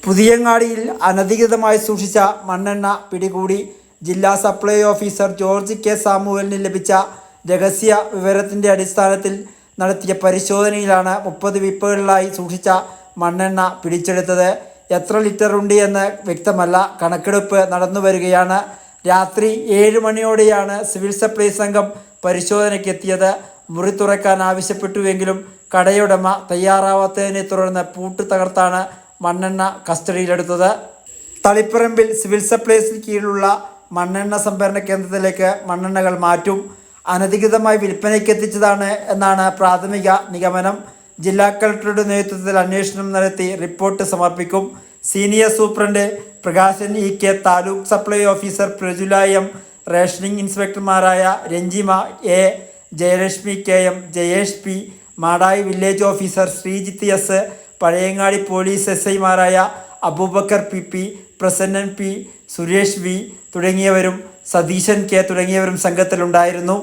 പുതിയങ്ങാടിയിൽ അനധികൃതമായി സൂക്ഷിച്ച മണ്ണെണ്ണ പിടികൂടി. ജില്ലാ സപ്ലൈ ഓഫീസർ ജോർജ് കെ സാമുവലിന് ലഭിച്ച രഹസ്യ വിവരത്തിൻ്റെ അടിസ്ഥാനത്തിൽ നടത്തിയ പരിശോധനയിലാണ് 30 വിപ്പുകളിലായി സൂക്ഷിച്ച മണ്ണെണ്ണ പിടിച്ചെടുത്തത്. എത്ര ലിറ്റർ ഉണ്ട് എന്ന് വ്യക്തമല്ല. കണക്കെടുപ്പ് നടന്നു വരികയാണ്. രാത്രി 7 മണിയോടെയാണ് സിവിൽ സപ്ലൈ സംഘം പരിശോധനയ്ക്കെത്തിയത്. മുറി തുറക്കാൻ ആവശ്യപ്പെട്ടുവെങ്കിലും കടയുടമ തയ്യാറാവാത്തതിനെ തുടർന്ന് പൂട്ട് തകർത്താണ് മണ്ണെണ്ണ കസ്റ്റഡിയിലെടുത്തത്. തളിപ്പറമ്പിൽ സിവിൽ സപ്ലൈസിന് കീഴിലുള്ള മണ്ണെണ്ണ സംഭരണ കേന്ദ്രത്തിലേക്ക് മണ്ണെണ്ണകൾ മാറ്റും. അനധികൃതമായി വിൽപ്പനയ്ക്കെത്തിച്ചതാണ് എന്നാണ് പ്രാഥമിക നിഗമനം. ജില്ലാ കളക്ടറുടെ നേതൃത്വത്തിൽ അന്വേഷണം നടത്തി റിപ്പോർട്ട് സമർപ്പിക്കും. Senior superintendent Prakashan E K, taluk supply officer Prajula M, rationing ഇൻസ്പെക്ടർമാരായ Ranjima A, Jayalakshmi K M, Jayesh P, Madayi village officer Sreejith S, Pazhayangadi police SI-മാരായ Abubakar P, Prasannan P, Suresh V തുടങ്ങിയവരും സതീശൻ കെ തുടങ്ങിയവരും സംഘത്തിലുണ്ടായിരുന്നു.